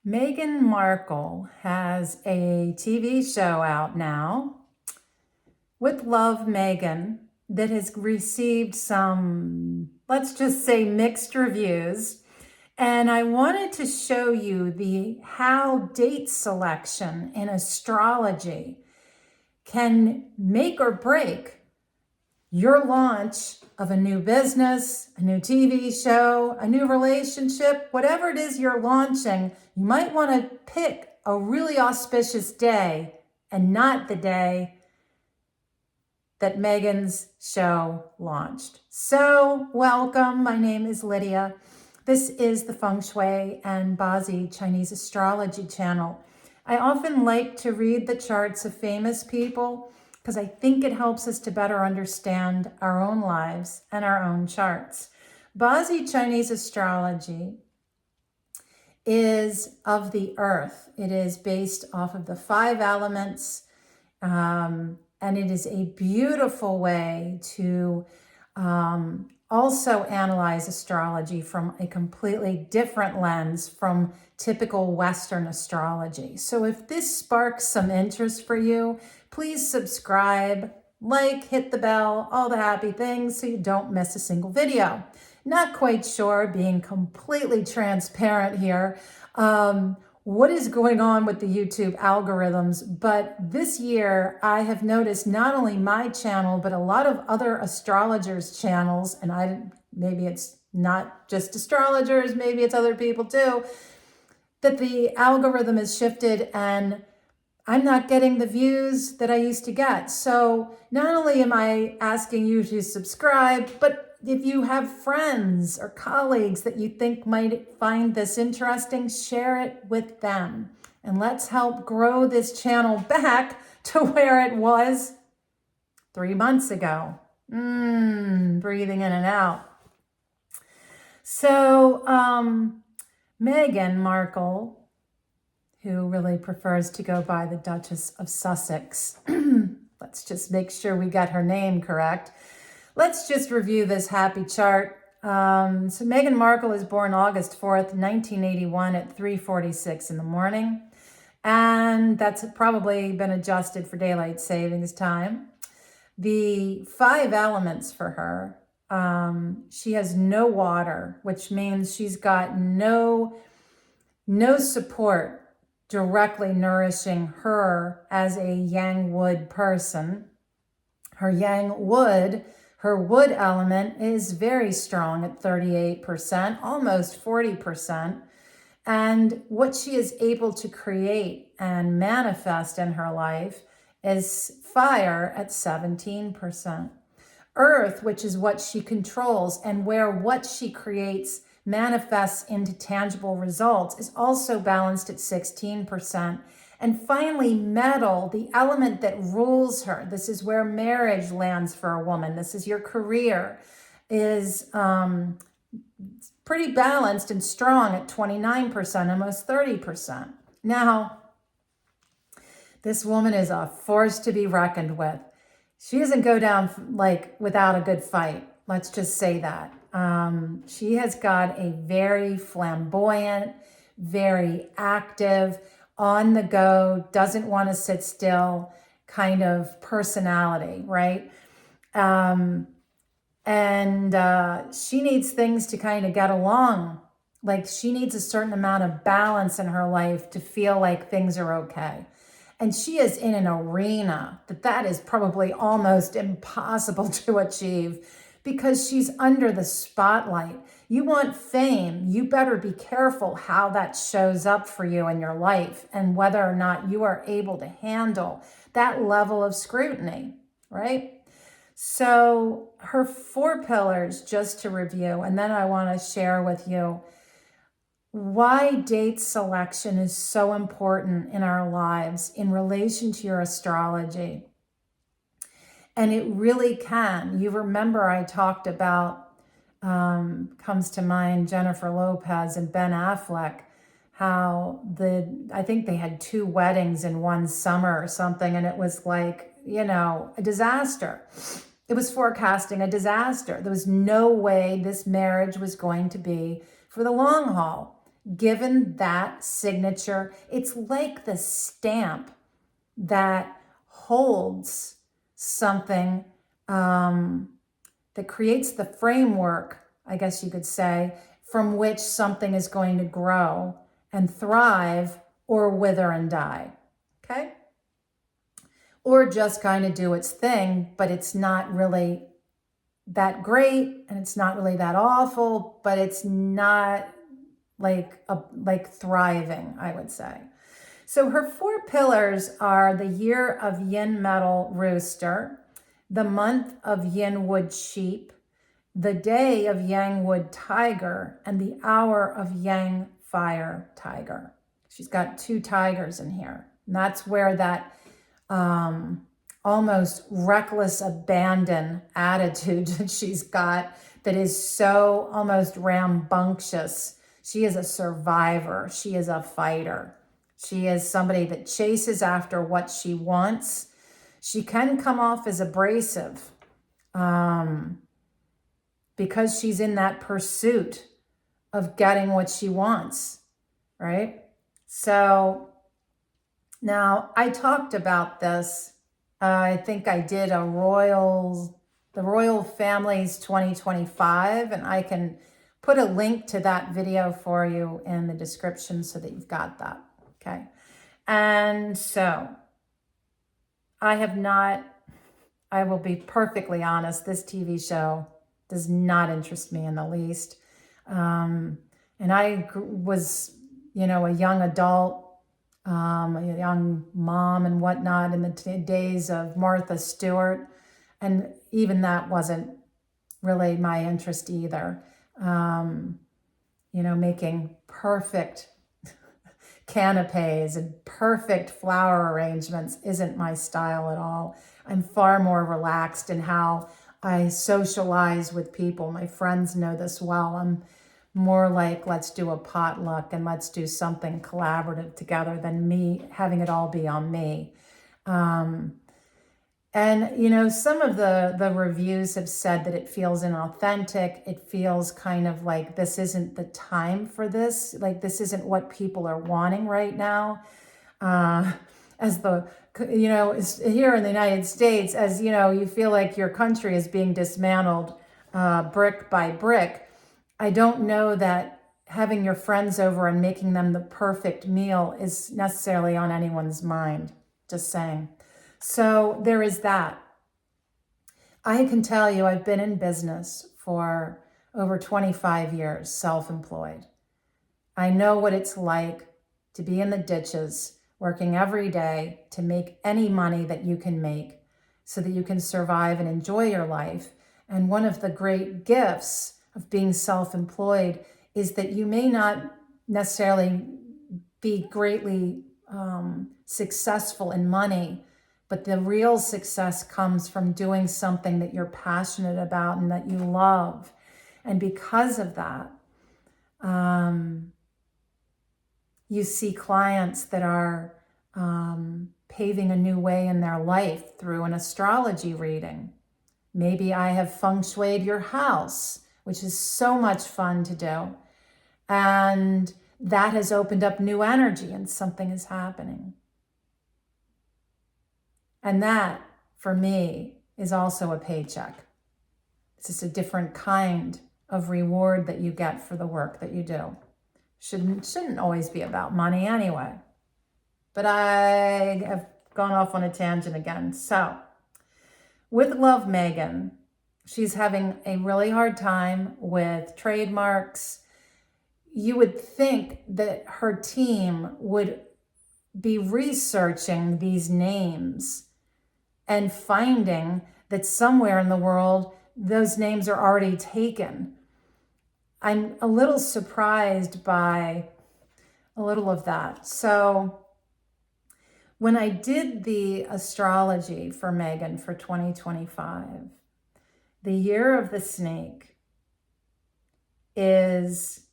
Meghan Markle has a TV show out now with Love Meghan that has received some, let's just say, mixed reviews. And I wanted to show you how date selection in astrology can make or break your launch of a new business, a new TV show, a new relationship, whatever it is you're launching. You might want to pick a really auspicious day and not the day that Meghan's show launched. So welcome, my name is Lydia. This is the Feng Shui and Bazi Chinese astrology channel. I often like to read the charts of famous people because I think it helps us to better understand our own lives and our own charts. Bazi Chinese astrology is of the earth. It is based off of the 5 elements, and it is a beautiful way to also analyze astrology from a completely different lens from typical Western astrology. So if this sparks some interest for you, please subscribe, like, hit the bell, all the happy things so you don't miss a single video. Not quite sure, being completely transparent here, what is going on with the YouTube algorithms, but this year I have noticed not only my channel, but a lot of other astrologers' channels, and maybe it's not just astrologers, maybe it's other people too, that the algorithm has shifted and I'm not getting the views that I used to get. So not only am I asking you to subscribe, but if you have friends or colleagues that you think might find this interesting, share it with them. And let's help grow this channel back to where it was 3 months ago. Breathing in and out. So Meghan Markle, who really prefers to go by the Duchess of Sussex. Let's just make sure we got her name correct. Let's just review this happy chart. So Meghan Markle is born August 4th, 1981 at 3:46 in the morning. And that's probably been adjusted for daylight savings time. The 5 elements for her, she has no water, which means she's got no support directly nourishing her as a yang wood person. Her wood element is very strong at 38%, almost 40%. And what she is able to create and manifest in her life is fire at 17%. Earth, which is what she controls and where what she creates manifests into tangible results, is also balanced at 16%. And finally, metal, the element that rules her, this is where marriage lands for a woman, this is your career, is pretty balanced and strong at 29%, almost 30%. Now, this woman is a force to be reckoned with. She doesn't go down like without a good fight. Let's just say that. She has got a very flamboyant, very active, on the go, doesn't want to sit still kind of personality, right? She needs things to kind of get along. Like she needs a certain amount of balance in her life to feel like things are okay. And she is in an arena that is probably almost impossible to achieve because she's under the spotlight. You want fame, you better be careful how that shows up for you in your life and whether or not you are able to handle that level of scrutiny, right? So her 4 pillars, just to review, and then I want to share with you why date selection is so important in our lives in relation to your astrology. And it really can. You remember I talked about, comes to mind, Jennifer Lopez and Ben Affleck, how I think they had 2 weddings in one summer or something, and it was like, a disaster. It was forecasting a disaster. There was no way this marriage was going to be for the long haul. given that signature, it's like the stamp that holds something, that creates the framework, I guess you could say, from which something is going to grow and thrive or wither and die. Okay? Or just kind of do its thing, but it's not really that great and it's not really that awful, but it's not like thriving, I would say. So her 4 pillars are the year of yin metal rooster, the month of yin wood sheep, the day of yang wood tiger, and the hour of yang fire tiger. She's got 2 tigers in here. And that's where that almost reckless abandon attitude that she's got, that is so almost rambunctious. She is a survivor. She is a fighter. She is somebody that chases after what she wants. She can come off as abrasive because she's in that pursuit of getting what she wants, right? So now I talked about this. I think I did the Royal Families 2025, and I can put a link to that video for you in the description so that you've got that. Okay. And so I will be perfectly honest, this TV show does not interest me in the least. And I was, a young adult, a young mom and whatnot in the days of Martha Stewart. And even that wasn't really my interest either. Making perfect canapes and perfect flower arrangements isn't my style at all. I'm far more relaxed in how I socialize with people. My friends know this well. I'm more like, let's do a potluck and let's do something collaborative together than me having it all be on me. And, some of the reviews have said that it feels inauthentic. It feels kind of like this isn't the time for this. Like this isn't what people are wanting right now. As here in the United States, as you feel like your country is being dismantled brick by brick. I don't know that having your friends over and making them the perfect meal is necessarily on anyone's mind. Just saying. So there is that. I can tell you I've been in business for over 25 years, self-employed. I know what it's like to be in the ditches, working every day to make any money that you can make so that you can survive and enjoy your life. And one of the great gifts of being self-employed is that you may not necessarily be greatly successful in money, but the real success comes from doing something that you're passionate about and that you love. And because of that, you see clients that are paving a new way in their life through an astrology reading. Maybe I have feng shuied your house, which is so much fun to do. And that has opened up new energy and something is happening. And that, for me, is also a paycheck. It's just a different kind of reward that you get for the work that you do. Shouldn't always be about money anyway. But I have gone off on a tangent again. So, with Love Meghan, she's having a really hard time with trademarks. You would think that her team would be researching these names and finding that somewhere in the world, those names are already taken. I'm a little surprised by a little of that. So when I did the astrology for Meghan for 2025, the year of the snake is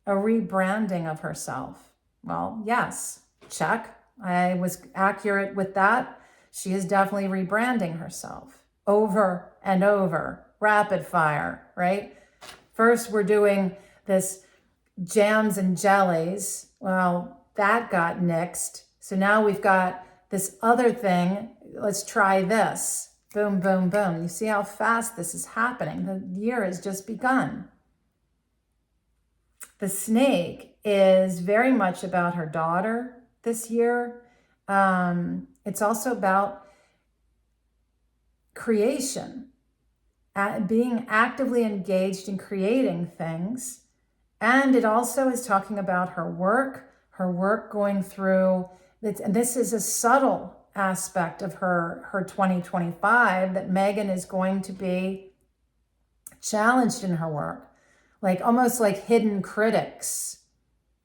a rebranding of herself. Well, yes, check. I was accurate with that. She is definitely rebranding herself over and over, rapid fire, right? First, we're doing this jams and jellies. Well, that got nixed. So now we've got this other thing. Let's try this. Boom, boom, boom. You see how fast this is happening. The year has just begun. The snake is very much about her daughter this year. It's also about creation, being actively engaged in creating things. And it also is talking about her work going through, and this is a subtle aspect of her 2025, that Meghan is going to be challenged in her work, like almost like hidden critics,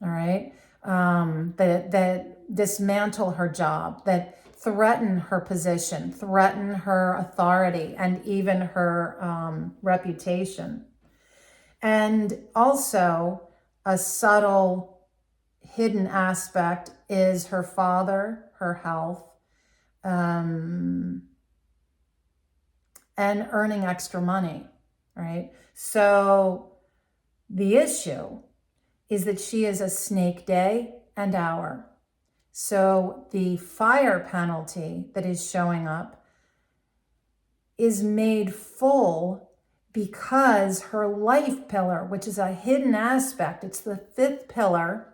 all right, that dismantle her job, that threaten her position, threaten her authority, and even her reputation. And also a subtle hidden aspect is her father, her health, and earning extra money, right? So the issue is that she is a snake day and hour. So the fire penalty that is showing up is made full because her life pillar, which is a hidden aspect, it's the 5th pillar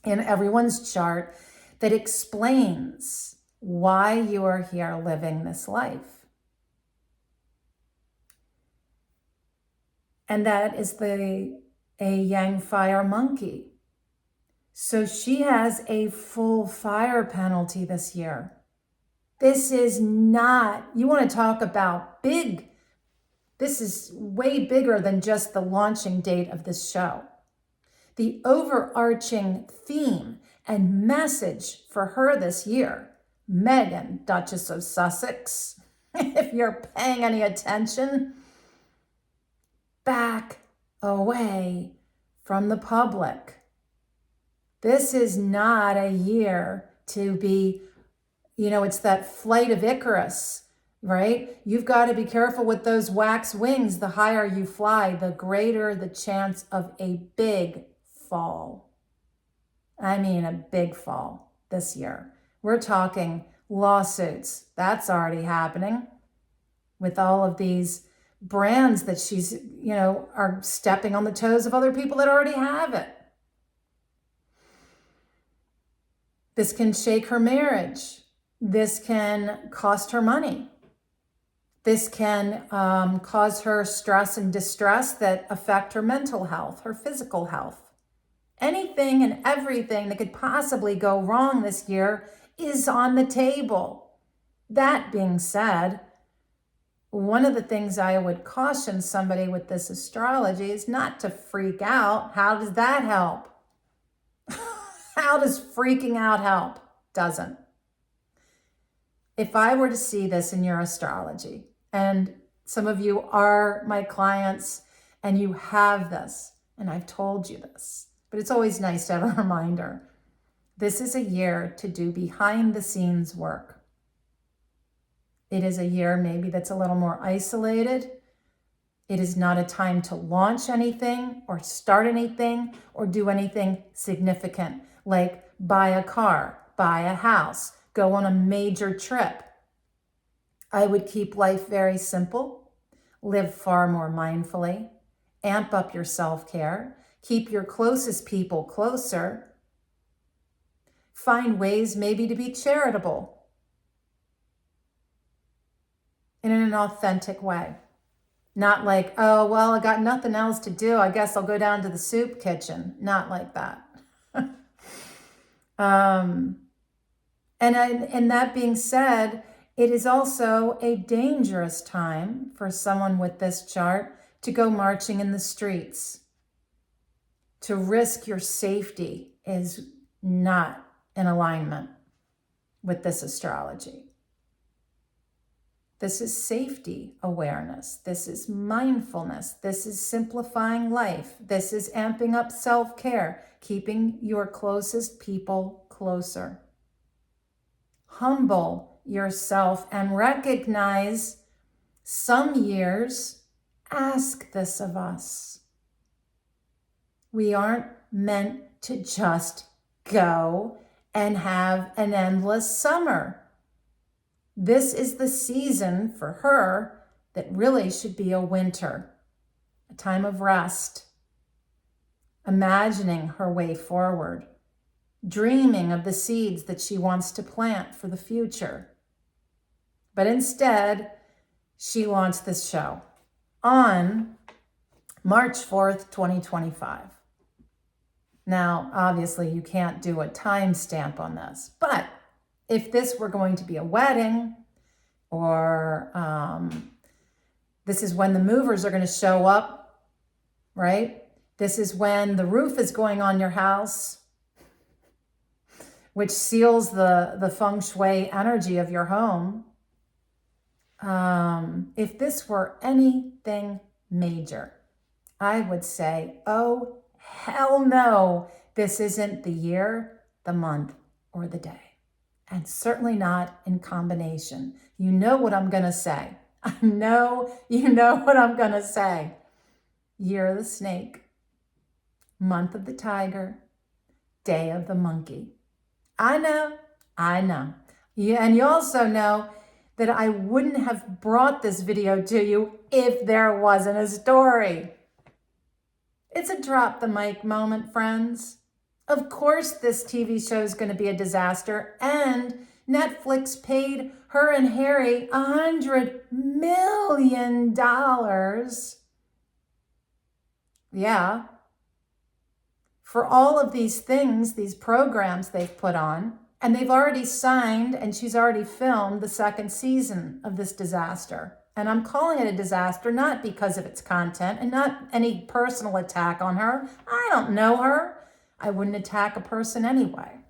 in everyone's chart that explains why you are here living this life. And that is a yang fire monkey. So she has a full fire penalty this year. This is not, you want to talk about big, this is way bigger than just the launching date of this show. The overarching theme and message for her this year, Meghan, Duchess of Sussex, if you're paying any attention, back away from the public. This is not a year to be, it's that flight of Icarus, right? You've got to be careful with those wax wings. The higher you fly, the greater the chance of a big fall. I mean, a big fall this year. We're talking lawsuits. That's already happening with all of these brands that she's, are stepping on the toes of other people that already have it. This can shake her marriage. This can cost her money. This can cause her stress and distress that affect her mental health, her physical health. Anything and everything that could possibly go wrong this year is on the table. That being said, one of the things I would caution somebody with this astrology is not to freak out. How does that help? How does freaking out help? Doesn't. If I were to see this in your astrology, and some of you are my clients and you have this, and I've told you this, but it's always nice to have a reminder. This is a year to do behind the scenes work. It is a year maybe that's a little more isolated. It is not a time to launch anything or start anything or do anything significant, like buy a car, buy a house, go on a major trip. I would keep life very simple, live far more mindfully, amp up your self-care, keep your closest people closer, find ways maybe to be charitable in an authentic way. Not like, oh, well, I got nothing else to do. I guess I'll go down to the soup kitchen. Not like that. And that being said, it is also a dangerous time for someone with this chart to go marching in the streets. To risk your safety is not in alignment with this astrology. This is safety awareness. This is mindfulness. This is simplifying life. This is amping up self-care, keeping your closest people closer. Humble yourself and recognize some years ask this of us. We aren't meant to just go and have an endless summer. This is the season for her that really should be a winter, a time of rest, imagining her way forward, dreaming of the seeds that she wants to plant for the future. But instead, she launched this show on March 4th, 2025. Now, obviously, you can't do a timestamp on this, but if this were going to be a wedding, or this is when the movers are going to show up, right? This is when the roof is going on your house, which seals the feng shui energy of your home. If this were anything major, I would say, oh, hell no, this isn't the year, the month, or the day. And certainly not in combination. You know what I'm going to say. I know you know what I'm going to say. Year of the snake, month of the tiger, day of the monkey. I know. Yeah, and you also know that I wouldn't have brought this video to you if there wasn't a story. It's a drop the mic moment, friends. Of course, this TV show is going to be a disaster, and Netflix paid her and Harry $100 million. Yeah. For all of these things, these programs they've put on, and they've already signed, and she's already filmed the second season of this disaster. And I'm calling it a disaster, not because of its content and not any personal attack on her. I don't know her. I wouldn't attack a person anyway.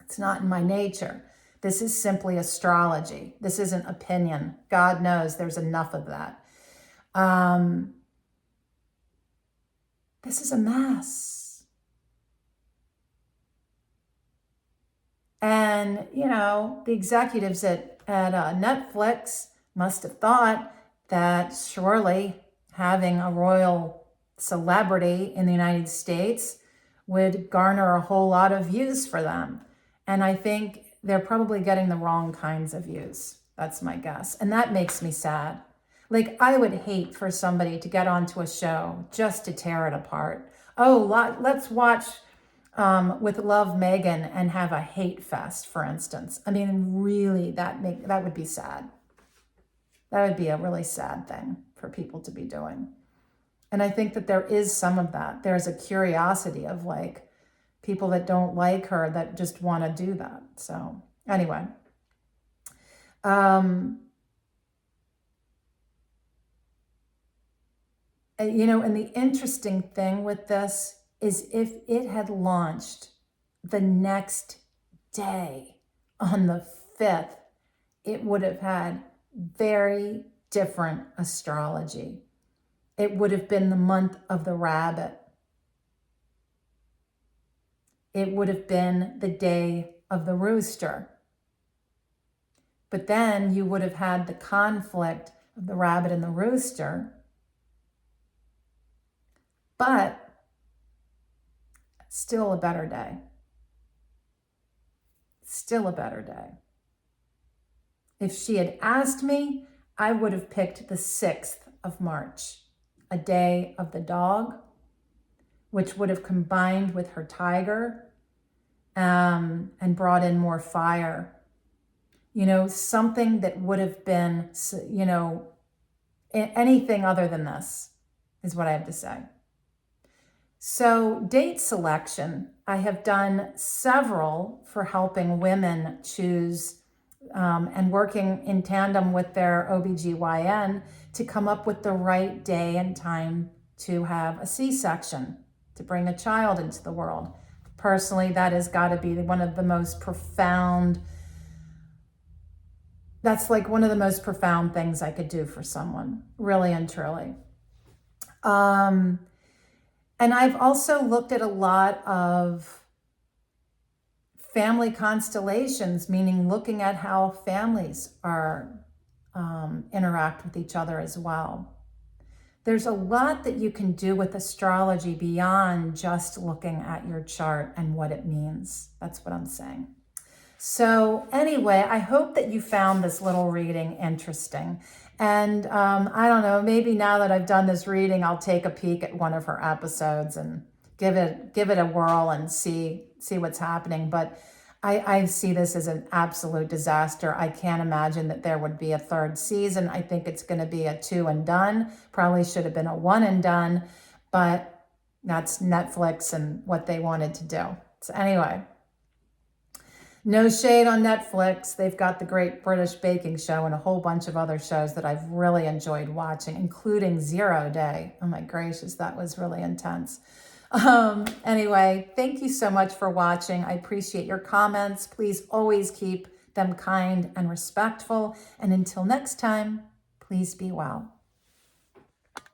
It's not in my nature. This is simply astrology. This isn't opinion. God knows there's enough of that. This is a mess. And, you know, the executives at Netflix must have thought that surely having a royal celebrity in the United States would garner a whole lot of views for them. And I think they're probably getting the wrong kinds of views. That's my guess. And that makes me sad. Like, I would hate for somebody to get onto a show just to tear it apart. Oh, let's watch with Love Meghan and have a hate fest, for instance. I mean, really, that would be sad. That would be a really sad thing for people to be doing. And I think that there is some of that. There's a curiosity of like people that don't like her that just want to do that. So anyway, you know, and the interesting thing with this is if it had launched the next day on the 5th, it would have had very different astrology. It would have been the month of the rabbit. It would have been the day of the rooster. But then you would have had the conflict of the rabbit and the rooster. But still a better day. Still a better day. If she had asked me, I would have picked the 6th of March, a day of the dog, which would have combined with her tiger and brought in more fire. You know, something that would have been, you know, anything other than this is what I have to say. So date selection, I have done several for helping women choose and working in tandem with their OBGYN to come up with the right day and time to have a C-section, to bring a child into the world. Personally, that has got to be one of the most profound, that's like one of the most profound things I could do for someone, really and truly. And I've also looked at a lot of family constellations, meaning looking at how families are interact with each other as well. There's a lot that you can do with astrology beyond just looking at your chart and what it means. That's what I'm saying. So anyway, I hope that you found this little reading interesting. And I don't know, maybe now that I've done this reading, I'll take a peek at one of her episodes and give it a whirl and see what's happening. But I see this as an absolute disaster. I can't imagine that there would be a third season. I think it's going to be a 2 and done. Probably should have been a 1 and done, but that's Netflix and what they wanted to do. So anyway, no shade on Netflix. They've got the Great British Baking Show and a whole bunch of other shows that I've really enjoyed watching, including 0 Day. Oh my gracious, that was really intense. Anyway, thank you so much for watching. I appreciate your comments. Please always keep them kind and respectful. And until next time, please be well.